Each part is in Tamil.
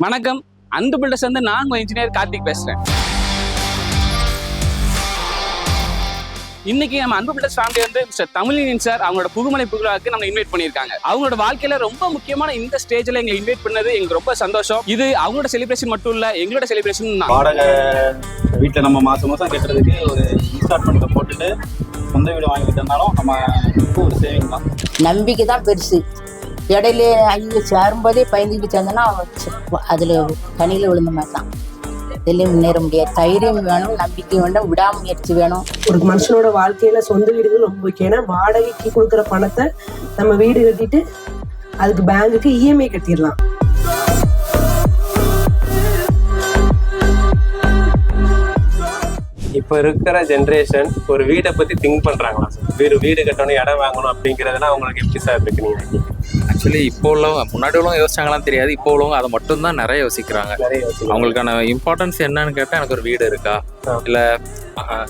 வணக்கம், அன்பு பில்டர்ஸ் வந்து நான் உங்க இன்ஜினியர் கார்த்திக் பேசுறேன். இன்னைக்கு நம்ம அன்பு பில்டர்ஸ் ஃபேமிலி வந்து மிஸ்டர் தமிழின் சார் அவங்களோட புகுமலை புகழாக்கு நம்ம இன்வைட் பண்ணியிருக்காங்க. அவங்களோட வாழ்க்கையில ரொம்ப முக்கியமான இந்த ஸ்டேஜ்ல எங்களை இன்வைட் பண்ணது எங்களுக்கு ரொம்ப சந்தோஷம். இது அவங்களோட செலிப்ரேஷன் மட்டும் இல்ல, எங்களோட செலிப்ரேஷன் தான். வாடகை வீட்டில் நம்ம மாசம் கட்டுறதுக்கு ஒரு இன்ஸ்டால்மெண்ட் போட்டுட்டு சொந்த வீடு வாங்கிக்கிட்டனாலும் நம்ம ஒரு சேவிங் தான். நம்பிக்கை தான் பெருசு. இடையில ஐயோ சேரும்போதே பயந்துக்கிட்டு சேர்ந்தோன்னா அதில் தண்ணியில் விழுந்த மாதிரி தான். இதுலேயும் முன்னேற முடியாது. தைரியம் வேணும், நம்பிக்கை வேணும், விடாமுயற்சி வேணும். ஒரு மனுஷனோட வாழ்க்கையில சொந்த வீடுகள் ரொம்ப முக்கியம். ஏன்னா வாடகைக்கு கொடுக்குற பணத்தை நம்ம வீடு கட்டிட்டு அதுக்கு பேங்குக்கு இஎம்ஐ கட்டிடலாம். இப்போ இருக்கிற ஜென்ரேஷன் ஒரு வீடை பற்றி திங்க் பண்ணுறாங்களா சார்? வீடு கட்டணும், இடம் வாங்கணும் அப்படிங்கிறதுலாம் அவங்களுக்கு எப்படி சார் இருக்கு? நீங்கள் ஆக்சுவலி இப்போ உள்ளவங்க முன்னாடி உள்ளவங்க யோசிச்சாங்களாம் தெரியாது, இப்போ உள்ளவங்க அதை மட்டும் தான் நிறைய யோசிக்கிறாங்க. அவங்களுக்கான இம்பார்ட்டன்ஸ் என்னன்னு கேட்டால் எனக்கு ஒரு வீடு இருக்கா, இல்லை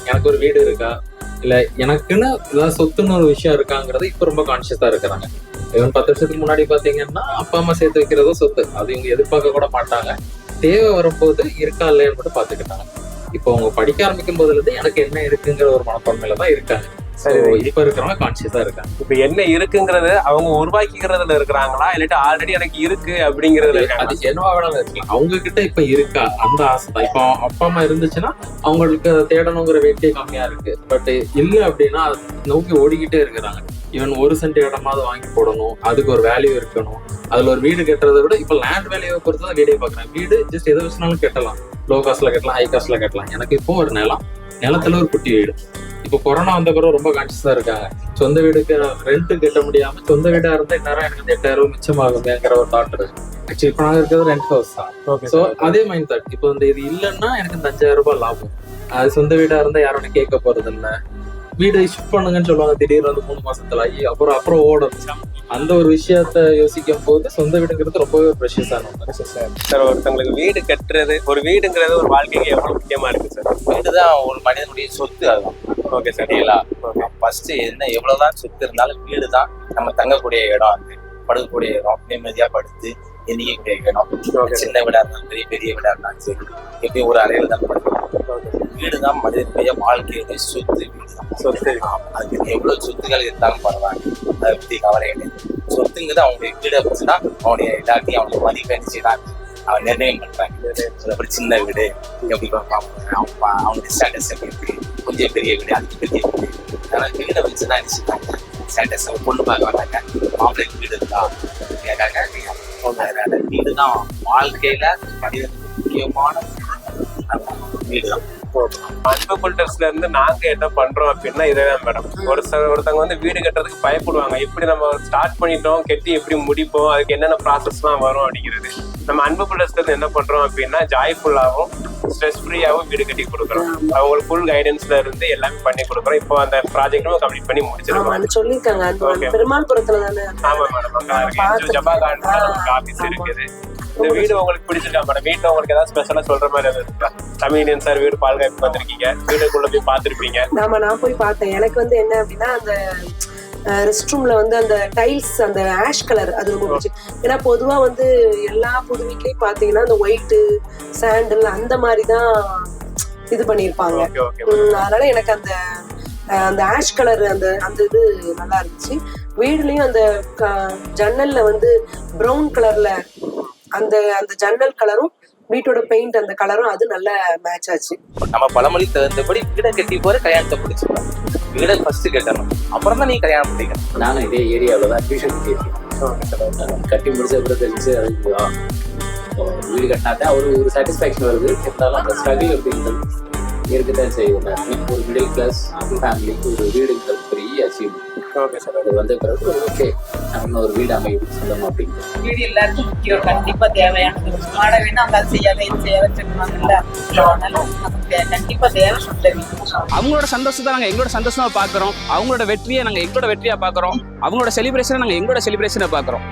எனக்கு ஒரு வீடு இருக்கா, இல்லை எனக்குன்னு ஏதாவது சொத்துன்னு ஒரு விஷயம் இருக்காங்கிறது இப்போ ரொம்ப கான்சியஸாக இருக்கிறாங்க. ஈவன் 10 வருஷத்துக்கு முன்னாடி பார்த்தீங்கன்னா அப்பா அம்மா சேர்த்து வைக்கிறதோ சொத்து, அது இவங்க எதிர்பார்க்க கூட மாட்டாங்க. தேவை வரும்போது இருக்கா இல்லைன்னு மட்டும் பார்த்துக்கிட்டாங்க. இப்போ அவங்க படிக்க ஆரம்பிக்கும் போதுல இருந்து எனக்கு என்ன இருக்குங்கிற ஒரு மனப்பான்மையில தான் இருக்காங்க. சரி, இப்ப இருக்கிறவங்க கான்சியஸா இருக்காங்க. இப்ப என்ன இருக்குங்கிறது அவங்க உருவாக்கிக்கிறதுல இருக்கிறாங்களா, இல்லாட்டி ஆல்ரெடி எனக்கு இருக்கு அப்படிங்கறதுல இருக்காங்க? அது என்னவா வேணாலும் இருக்கலாம். அவங்க கிட்ட இப்ப இருக்கா அந்த ஆசை தான். இப்போ அப்பா அம்மா இருந்துச்சுன்னா அவங்களுக்கு தேடணுங்கிற வேட்டியே கம்மியா இருக்கு. பட் இல்ல அப்படின்னா நோக்கி ஓடிக்கிட்டே இருக்கிறாங்க. ஈவன் 1 சென்ட் இடமாவது வாங்கி போடணும், அதுக்கு ஒரு வேல்யூ இருக்கணும். அதுல ஒரு வீடு கட்டுறதை விட இப்ப லேண்ட் வேல்யூவை பொறுத்து தான் வீடே பாக்குறேன். வீடு ஜஸ்ட் எதை வச்சுனாலும் கட்டலாம், லோ காஸ்ட்ல கட்டலாம், ஹை காஸ்ட்ல கட்டலாம். எனக்கு இப்போ ஒரு நிலத்துல ஒரு குட்டி வீடு. இப்போ கொரோனா வந்த பிறகு ரொம்ப கான்சியஸா இருக்காங்க. சொந்த வீடுக்கு ரெண்ட் கட்ட முடியாம சொந்த வீடா இருந்தா இந்நேரம் எனக்கு 8,000 மிச்சமாகுங்கிற ஒரு தாட் இருக்கு. ஆக்சுவலி இப்போ நாங்கள் இருக்கிறது ரெண்ட் ஹவுஸ் தான். ஸோ அதே மைண்ட் தாட். இப்போ இந்த இது இல்லைன்னா எனக்கு இந்த 5,000 ரூபாய் லாபம். அது சொந்த வீடா இருந்தா யாரும் கேட்க போறது இல்லை. வீடு ஷிஃப்ட் பண்ணுங்கன்னு சொல்லுவாங்க திடீர்னு வந்து 3 மாசத்துல ஆகி அப்புறம் ஓடும். அந்த ஒரு விஷயத்த யோசிக்கும் போது சொந்த வீடுங்கிறது ரொம்பவே ப்ரெஷியஸான ஒன்று. சார், ஒருத்தவங்களுக்கு வீடு கட்டுறது, ஒரு வீடுங்கிறது ஒரு வாழ்க்கைக்கு எவ்வளவு முக்கியமா இருக்கு சார்? வீடு தான் ஒரு மனிதனுடைய சொத்து. அதுதான். Okay sir. ஃபர்ஸ்ட் என்ன எவ்வளவுதான் சொத்து இருந்தாலும் வீடு தான் நம்ம தங்கக்கூடிய இடம், அது படுக்கக்கூடிய இடம், நிம்மதியா படுத்து எண்ணிக்கக்கூடிய இடம். சின்ன வீடா இருந்தாலும் சரி, பெரிய வீடா இருந்தாலும் சரி, எப்பயும் ஒரு அறையில தான் படுக்கணும். வீடு தான் மனிதனுடைய வாழ்க்கையுடைய சொத்து. வீடு தான் சொத்து. அதுக்கு எவ்வளவு சொத்துக்கள் இருந்தாலும் பரவாயில்ல, அதை பத்தி கவலை கிடையாது. சொத்துங்கிறது அவங்களுடைய வீடை வச்சுதான் அவனுடைய எல்லாத்தையும் அவனுடைய மதிப்பெண்ணிச்சு தான் அவன் நிர்ணயம் பண்றாங்க. அப்படி சின்ன வீடு எப்படி அவனுடைய ஸ்டேட்டஸ் எப்படி இருக்கு, கொஞ்சம் பெரிய வீடு, அதுக்கு பெரிய வீடு. அதனால வீடை வச்சுதான் நினைச்சுட்டாங்க. ஸ்டேட்டஸ் பொண்ணு பார்க்க வந்தாங்க, மாப்பிள்ளைக்கு வீடு இருக்கா கேட்காங்க. அதனால வீடு தான் வாழ்க்கையில மனிதனுக்கு முக்கியமான வீடு தான். அன்பு பில்டர்ஸ்ல இருந்து நாங்க என்ன பண்றோம் அப்படின்னா இதுதான் மேடம். ஒருத்தவங்க வந்து வீடு கட்டுறதுக்கு பயப்படுவாங்க. எப்படி நம்ம ஸ்டார்ட் பண்ணிட்டோம், கட்டி எப்படி முடிப்போம், அதுக்கு என்னென்ன ப்ராசஸ்லாம் வரும் அப்படிங்கிறது. நம்ம அன்பு பில்டர்ஸ்ல இருந்து என்ன பண்றோம் அப்படின்னா ஜாய்ஃபுல்லாகவும் ஸ்ட்ரெஸ் ஃப்ரீயாகவும் வீடு கட்டி கொடுக்குறோம். அவங்களுக்கு ஃபுல் கைடன்ஸ்ல இருந்து எல்லாமே பண்ணி கொடுக்குறோம். இப்போ அந்த ப்ராஜெக்டும் கம்ப்ளீட் பண்ணி முடிச்சிருக்கோம். சொல்லிருக்காங்க பெருமாள்புரத்துல தானே. ஆமா மேடம், ஜபா கார்டுல நமக்கு ஆபீஸ் இருக்குது. இந்த வீடு உங்களுக்கு பிடிச்சிருக்கா மேடம்? வீட்டுல உங்களுக்கு ஏதாவது ஸ்பெஷலா சொல்ற மாதிரி ஏதாவது இருக்கா? தமிழியன் சார் வீடு பால்காய்ப்பு வந்திருக்கீங்க, வீடுக்குள்ள போய் பார்த்திருப்பீங்க. நான் போய் பார்த்தேன். எனக்கு வந்து என்ன அப்படின்னா அந்த ரெஸ்ட் ரூம்ல வந்து அந்த டைல்ஸ், அந்த ஆஷ் கலர், அது ரொம்ப பிடிச்சி. ஏன்னா பொதுவா வந்து எல்லா புது வீட்லயும் பாத்தீங்கன்னா அந்த ஒயிட்டு சாண்டல் அந்த மாதிரிதான் இது பண்ணிருப்பாங்க. அதனால எனக்கு அந்த ஆஷ் கலர் அந்த இது நல்லா இருந்துச்சு. வீடுலயும் அந்த ஜன்னல்ல வந்து ப்ரௌன் கலர்ல அந்த ஜன்னல் கலரும் வீட்டோட பெயிண்ட் அந்த கலரும் அது நல்ல மேட்ச் ஆச்சு. நம்ம பழமொழி தகுந்தபடி வீடை கட்டி போற கல்யாணத்தை பிடிச்சிக்கலாம். வீடை ஃபர்ஸ்ட் கட்டணும், அப்புறம் தான் நீ கல்யாணம் பண்ணிக்கணும். நானும் இதே ஏரியாவில் தான் டியூஷன் கட்டி முடிச்ச அப்புறம் தெரிஞ்சு வீடு கட்டினாதான் ஒரு சாட்டிஸ்ஃபேக்ஷன் வருது. இருந்தாலும் அந்த ஸ்ட்ரகிள் அப்படின்றது இருக்குதான் செய்யுது. ஒரு மிடில் கிளாஸ் ஃபேமிலிக்கு ஒரு வீடுங்கிறது பெரிய அச்சீவ்மெண்ட். Okay sir. அது வந்த பிறகு ஓகே நம்ம ஒரு வீடு அமையும் சொந்தமா அப்படிங்கிறது. வீடு எல்லாருக்கும் முக்கியம், கண்டிப்பா தேவையானது. மாட வேணா அவங்க செய்யாத இது செய்யாத சொல்லுவாங்கல்ல, அதனால நமக்கு கண்டிப்பா தேவை சொந்த வீடு. அவங்களோட சந்தோஷத்தை நாங்க எங்களோட சந்தோஷமா பாக்குறோம், அவங்களோட வெற்றியை நாங்க எங்களோட வெற்றியா பாக்குறோம், அவங்களோட செலிப்ரேஷனை நாங்க எங்களோட செலிப்ரேஷனை பாக்குறோம்.